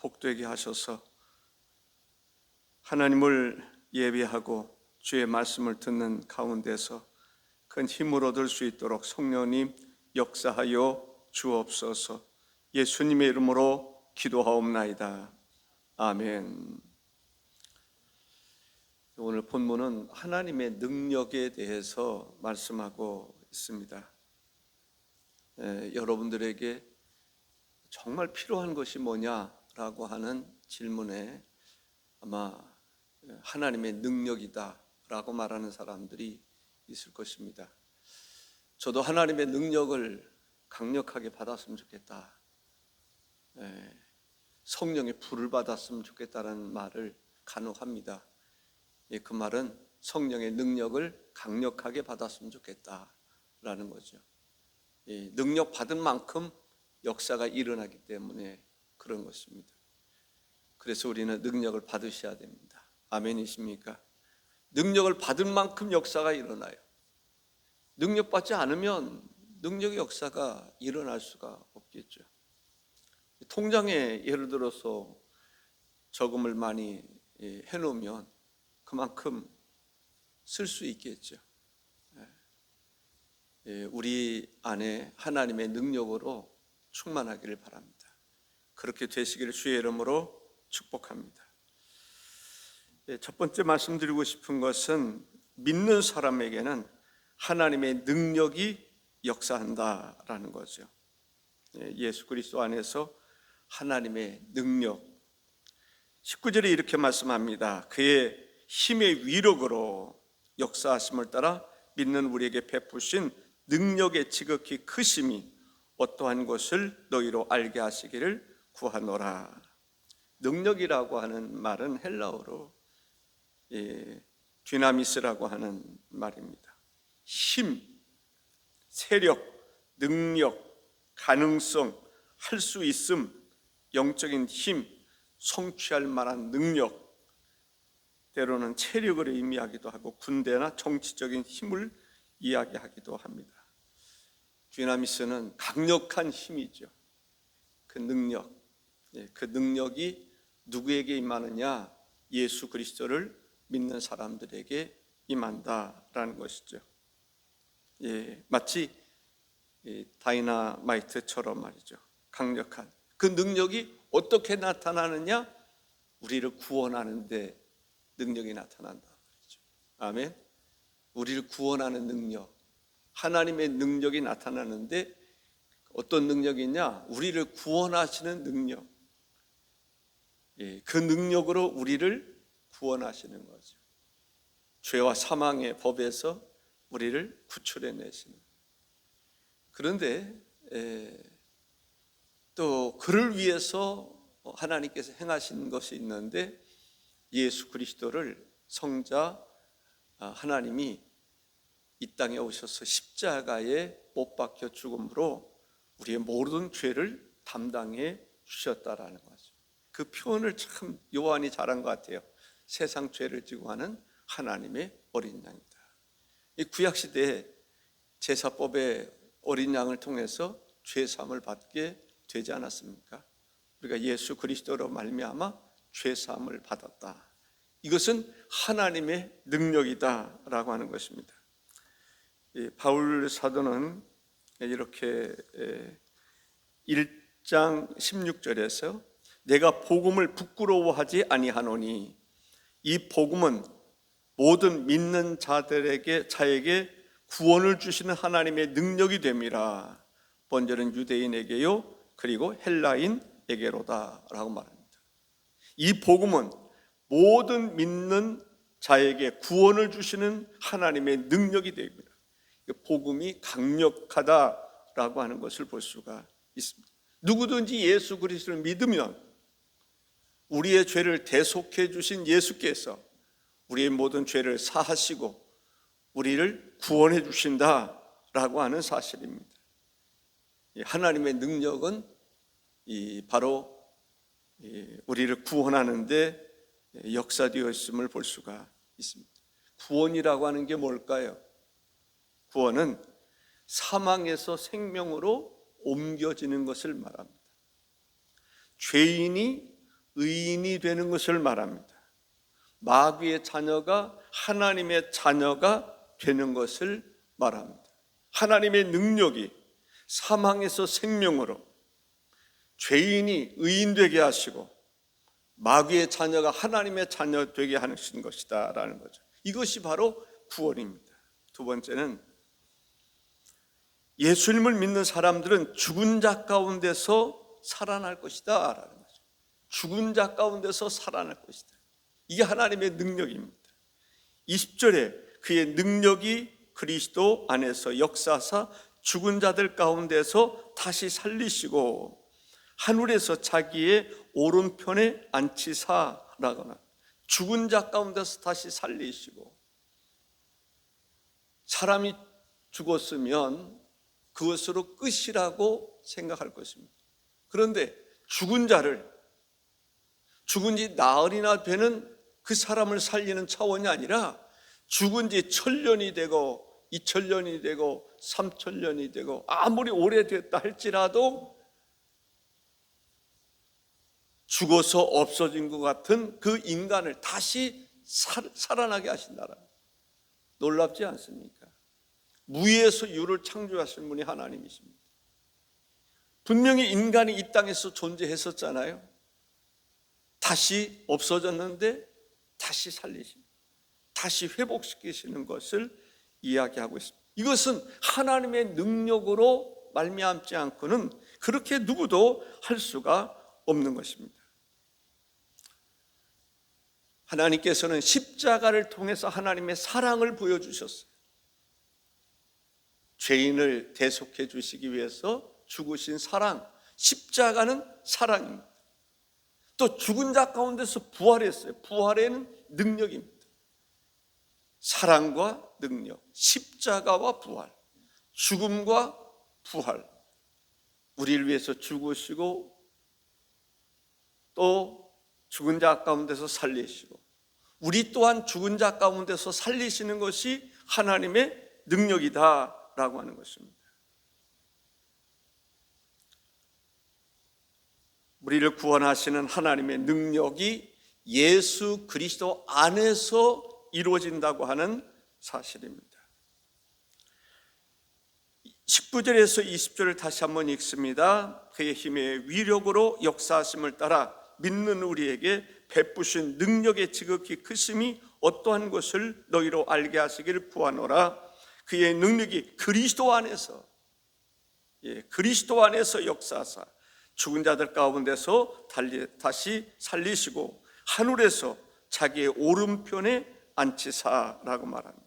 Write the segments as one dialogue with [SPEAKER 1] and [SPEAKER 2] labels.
[SPEAKER 1] 복되게 하셔서 하나님을 예배하고 주의 말씀을 듣는 가운데서 큰 힘을 얻을 수 있도록 성령님 역사하여 주옵소서. 예수님의 이름으로 기도하옵나이다. 아멘. 오늘 본문은 하나님의 능력에 대해서 말씀하고 있습니다. 여러분들에게 정말 필요한 것이 뭐냐라고 하는 질문에 아마 하나님의 능력이다 라고 말하는 사람들이 있을 것입니다. 저도 하나님의 능력을 강력하게 받았으면 좋겠다, 성령의 불을 받았으면 좋겠다는 말을 간혹 합니다. 그 말은 성령의 능력을 강력하게 받았으면 좋겠다라는 거죠. 능력 받은 만큼 역사가 일어나기 때문에 그런 것입니다. 그래서 우리는 능력을 받으셔야 됩니다. 아멘이십니까? 능력을 받은 만큼 역사가 일어나요. 능력 받지 않으면 능력의 역사가 일어날 수가 없겠죠. 통장에 예를 들어서 저금을 많이 해놓으면 그만큼 쓸 수 있겠죠. 우리 안에 하나님의 능력으로 충만하기를 바랍니다. 그렇게 되시기를 주의 이름으로 축복합니다. 첫 번째 말씀드리고 싶은 것은 믿는 사람에게는 하나님의 능력이 역사한다라는 거죠. 예수 그리스도 안에서 하나님의 능력. 19절에 이렇게 말씀합니다. 그의 힘의 위력으로 역사하심을 따라 믿는 우리에게 베푸신 능력의 지극히 크심이 어떠한 것을 너희로 알게 하시기를 구하노라. 능력이라고 하는 말은 헬라어로 디나미스라고 하는 말입니다. 힘, 세력, 능력, 가능성, 할 수 있음, 영적인 힘, 성취할 만한 능력, 때로는 체력을 의미하기도 하고 군대나 정치적인 힘을 이야기하기도 합니다. 디나미스는 강력한 힘이죠. 그 능력, 그 능력이 누구에게 임하느냐? 예수 그리스도를 믿는 사람들에게 임한다라는 것이죠. 마치 다이나마이트처럼 말이죠. 강력한 그 능력이 어떻게 나타나느냐? 우리를 구원하는 데 능력이 나타난다 말이죠. 아멘. 우리를 구원하는 능력, 하나님의 능력이 나타나는데 어떤 능력이냐? 우리를 구원하시는 능력. 그 능력으로 우리를 구원하시는 거죠. 죄와 사망의 법에서 우리를 구출해내시는. 그런데 또 그를 위해서 하나님께서 행하신 것이 있는데 예수 그리스도를 성자 하나님이 이 땅에 오셔서 십자가에 못 박혀 죽음으로 우리의 모든 죄를 담당해 주셨다라는 거죠. 그 표현을 참 요한이 잘한 것 같아요. 세상 죄를 지고 하는 하나님의 어린 양이다. 이 구약 시대에 제사법의 어린 양을 통해서 죄 사함을 받게 되지 않았습니까? 우리가 예수 그리스도로 말미암아 죄 사함을 받았다. 이것은 하나님의 능력이다라고 하는 것입니다. 바울 사도는 이렇게 1장 16절에서 내가 복음을 부끄러워하지 아니하노니 이 복음은 모든 믿는 자에게 구원을 주시는 하나님의 능력이 됨이라. 번제는 유대인에게요 그리고 헬라인에게로다 라고 말합니다. 이 복음은 모든 믿는 자에게 구원을 주시는 하나님의 능력이 됩니다. 복음이 강력하다라고 하는 것을 볼 수가 있습니다. 누구든지 예수 그리스도를 믿으면 우리의 죄를 대속해 주신 예수께서 우리의 모든 죄를 사하시고 우리를 구원해 주신다라고 하는 사실입니다. 하나님의 능력은 바로 우리를 구원하는 데 역사되어 있음을 볼 수가 있습니다. 구원이라고 하는 게 뭘까요? 구원은 사망에서 생명으로 옮겨지는 것을 말합니다. 죄인이 의인이 되는 것을 말합니다. 마귀의 자녀가 하나님의 자녀가 되는 것을 말합니다. 하나님의 능력이 사망에서 생명으로 죄인이 의인 되게 하시고 마귀의 자녀가 하나님의 자녀 되게 하신 것이다 라는 거죠. 이것이 바로 구원입니다. 두 번째는 예수님을 믿는 사람들은 죽은 자 가운데서 살아날 것이다 라는 거죠. 죽은 자 가운데서 살아날 것이다. 이게 하나님의 능력입니다. 20절에 그의 능력이 그리스도 안에서 역사하사 죽은 자들 가운데서 다시 살리시고 하늘에서 자기의 오른편에 앉히사라거나 죽은 자 가운데서 다시 살리시고, 사람이 죽었으면 그것으로 끝이라고 생각할 것입니다. 그런데 죽은 자를, 죽은 지 나흘이나 되는 그 사람을 살리는 차원이 아니라 죽은 지 1000년이 되고 2000년이 되고 3000년이 되고 아무리 오래됐다 할지라도 죽어서 없어진 것 같은 그 인간을 다시 살아나게 하신다라. 놀랍지 않습니까? 무에서 유를 창조하신 분이 하나님이십니다. 분명히 인간이 이 땅에서 존재했었잖아요. 다시 없어졌는데 다시 살리십니다. 다시 회복시키시는 것을 이야기하고 있습니다. 이것은 하나님의 능력으로 말미암지 않고는 그렇게 누구도 할 수가 없는 것입니다. 하나님께서는 십자가를 통해서 하나님의 사랑을 보여주셨어요. 죄인을 대속해 주시기 위해서 죽으신 사랑, 십자가는 사랑입니다. 또 죽은 자 가운데서 부활했어요. 부활에는 능력입니다. 사랑과 능력, 십자가와 부활, 죽음과 부활, 우리를 위해서 죽으시고 또 죽은 자 가운데서 살리시고 우리 또한 죽은 자 가운데서 살리시는 것이 하나님의 능력이다라고 하는 것입니다. 우리를 구원하시는 하나님의 능력이 예수 그리스도 안에서 이루어진다고 하는 사실입니다. 19절에서 20절을 다시 한번 읽습니다. 그의 힘의 위력으로 역사하심을 따라 믿는 우리에게 베푸신 능력의 지극히 크심이 어떠한 것을 너희로 알게 하시기를 구하노라. 그의 능력이 그리스도 안에서, 그리스도 안에서 역사하사 죽은 자들 가운데서 다시 살리시고 하늘에서 자기의 오른편에 앉히사라고 말합니다.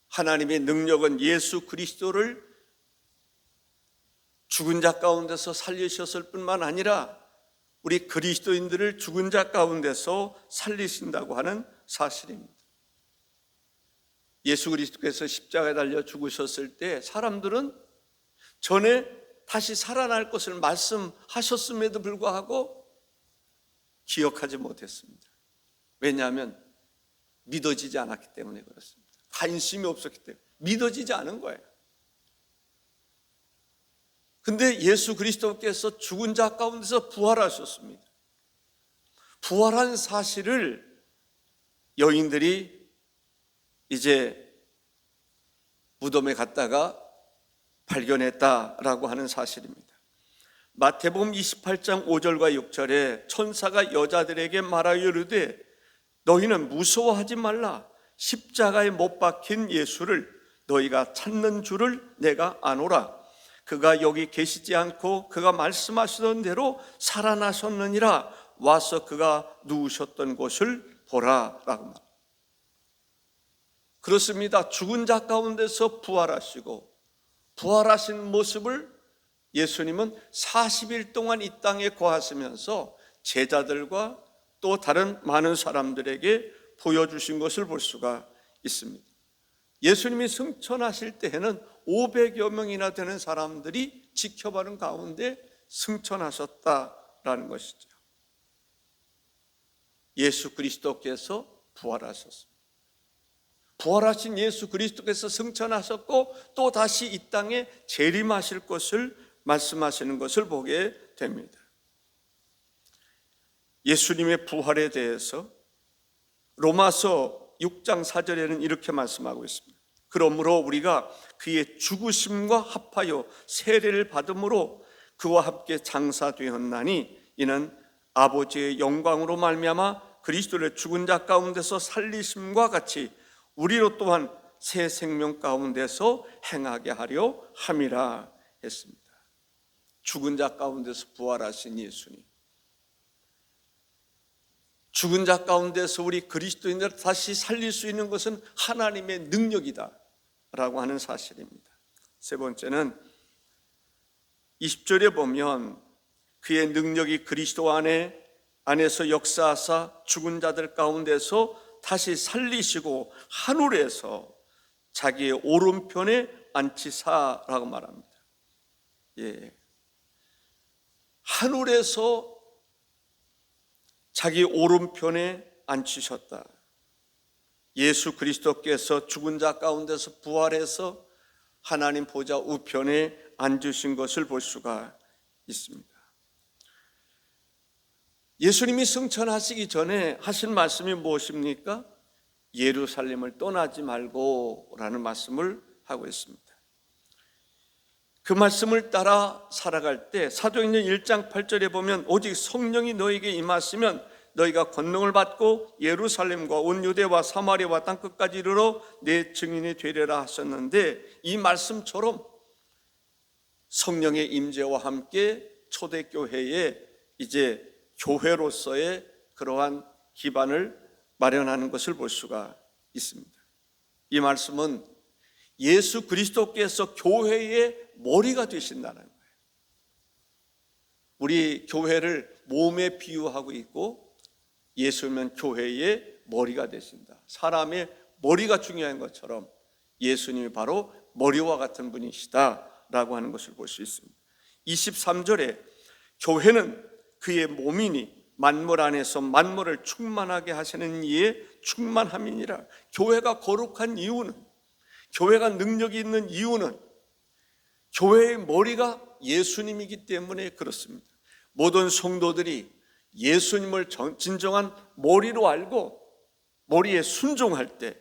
[SPEAKER 1] 하나님의 능력은 예수 그리스도를 죽은 자 가운데서 살리셨을 뿐만 아니라 우리 그리스도인들을 죽은 자 가운데서 살리신다고 하는 사실입니다. 예수 그리스도께서 십자가에 달려 죽으셨을 때 사람들은 전에 다시 살아날 것을 말씀하셨음에도 불구하고 기억하지 못했습니다. 왜냐하면 믿어지지 않았기 때문에 그렇습니다. 관심이 없었기 때문에 믿어지지 않은 거예요. 근데 예수 그리스도께서 죽은 자 가운데서 부활하셨습니다. 부활한 사실을 여인들이 이제 무덤에 갔다가 발견했다라고 하는 사실입니다. 마태복음 28장 5절과 6절에 천사가 여자들에게 말하여 이르되 너희는 무서워하지 말라. 십자가에 못 박힌 예수를 너희가 찾는 줄을 내가 아노라. 그가 여기 계시지 않고 그가 말씀하시던 대로 살아나셨느니라. 와서 그가 누우셨던 곳을 보라 라고 말합니다. 그렇습니다. 죽은 자 가운데서 부활하시고 부활하신 모습을 예수님은 40일 동안 이 땅에 거하시면서 제자들과 또 다른 많은 사람들에게 보여주신 것을 볼 수가 있습니다. 예수님이 승천하실 때에는 500여 명이나 되는 사람들이 지켜보는 가운데 승천하셨다라는 것이죠. 예수 그리스도께서 부활하셨습니다. 부활하신 예수 그리스도께서 승천하셨고 또 다시 이 땅에 재림하실 것을 말씀하시는 것을 보게 됩니다. 예수님의 부활에 대해서 로마서 6장 4절에는 이렇게 말씀하고 있습니다. 그러므로 우리가 그의 죽으심과 합하여 세례를 받음으로 그와 함께 장사되었나니 이는 아버지의 영광으로 말미암아 그리스도를 죽은 자 가운데서 살리심과 같이 우리로 또한 새 생명 가운데서 행하게 하려 함이라 했습니다. 죽은 자 가운데서 부활하신 예수님, 죽은 자 가운데서 우리 그리스도인들을 다시 살릴 수 있는 것은 하나님의 능력이다 라고 하는 사실입니다. 세 번째는 20절에 보면 그의 능력이 그리스도 안에서 역사하사 죽은 자들 가운데서 다시 살리시고 하늘에서 자기의 오른편에 앉히사라고 말합니다. 하늘에서 자기 오른편에 앉히셨다. 예수 그리스도께서 죽은 자 가운데서 부활해서 하나님 보좌 우편에 앉으신 것을 볼 수가 있습니다. 예수님이 승천하시기 전에 하신 말씀이 무엇입니까? 예루살렘을 떠나지 말고 라는 말씀을 하고 있습니다. 그 말씀을 따라 살아갈 때 사도행전 1장 8절에 보면 오직 성령이 너에게 임하시면 너희가 권능을 받고 예루살렘과 온 유대와 사마리아와 땅끝까지 이르러 내 증인이 되리라 하셨는데, 이 말씀처럼 성령의 임재와 함께 초대교회에 이제 교회로서의 그러한 기반을 마련하는 것을 볼 수가 있습니다. 이 말씀은 예수 그리스도께서 교회의 머리가 되신다는 거예요. 우리 교회를 몸에 비유하고 있고 예수님은 교회의 머리가 되신다. 사람의 머리가 중요한 것처럼 예수님이 바로 머리와 같은 분이시다라고 하는 것을 볼 수 있습니다. 23절에 교회는 그의 몸이니 만물 안에서 만물을 충만하게 하시는 이의 충만함이니라. 교회가 거룩한 이유는, 교회가 능력이 있는 이유는 교회의 머리가 예수님이기 때문에 그렇습니다. 모든 성도들이 예수님을 진정한 머리로 알고 머리에 순종할 때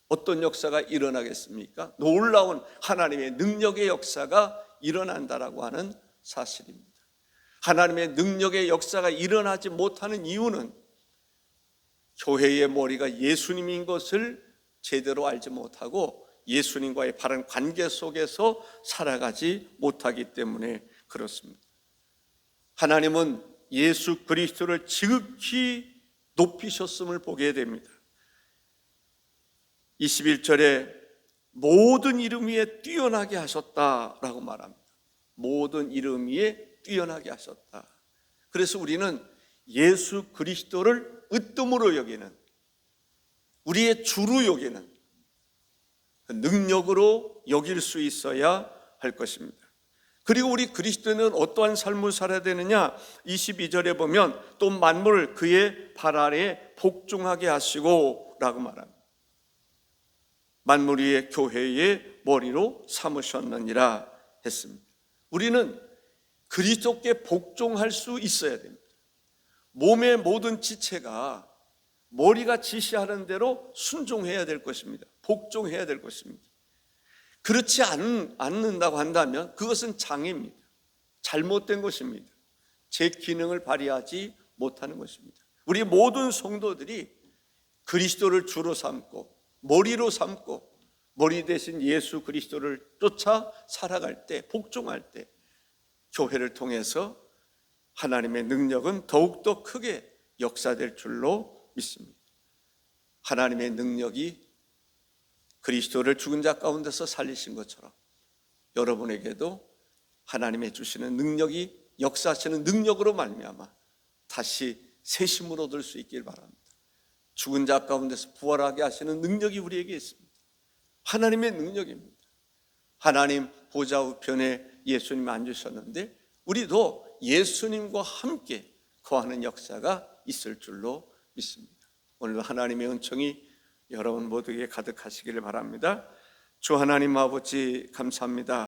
[SPEAKER 1] 어떤 역사가 일어나겠습니까? 놀라운 하나님의 능력의 역사가 일어난다라고 하는 사실입니다. 하나님의 능력의 역사가 일어나지 못하는 이유는 교회의 머리가 예수님인 것을 제대로 알지 못하고 예수님과의 바른 관계 속에서 살아가지 못하기 때문에 그렇습니다. 하나님은 예수 그리스도를 지극히 높이셨음을 보게 됩니다. 21절에 모든 이름 위에 뛰어나게 하셨다라고 말합니다. 모든 이름 위에 뛰어나게 하셨다. 그래서 우리는 예수 그리스도를 으뜸으로 여기는, 우리의 주로 여기는 능력으로 여길 수 있어야 할 것입니다. 그리고 우리 그리스도인은 어떠한 삶을 살아야 되느냐? 22절에 보면 또 만물을 그의 발 아래에 복종하게 하시고 라고 말합니다. 만물 위의 교회의 머리로 삼으셨느니라 했습니다. 우리는 그리스도께 복종할 수 있어야 됩니다. 몸의 모든 지체가 머리가 지시하는 대로 순종해야 될 것입니다. 복종해야 될 것입니다. 그렇지 않는다고 한다면 그것은 장애입니다. 잘못된 것입니다. 제 기능을 발휘하지 못하는 것입니다. 우리 모든 성도들이 그리스도를 주로 삼고 머리로 삼고 머리 대신 예수 그리스도를 쫓아 살아갈 때, 복종할 때 교회를 통해서 하나님의 능력은 더욱더 크게 역사될 줄로 믿습니다. 하나님의 능력이 그리스도를 죽은 자 가운데서 살리신 것처럼 여러분에게도 하나님의 주시는 능력이, 역사하시는 능력으로 말미암아 다시 새 힘을 얻을 수 있길 바랍니다. 죽은 자 가운데서 부활하게 하시는 능력이 우리에게 있습니다. 하나님의 능력입니다. 하나님 보좌 우편에 예수님이 앉으셨는데 우리도 예수님과 함께 거하는 역사가 있을 줄로 믿습니다. 오늘도 하나님의 은총이 여러분 모두에게 가득하시기를 바랍니다. 주 하나님 아버지 감사합니다.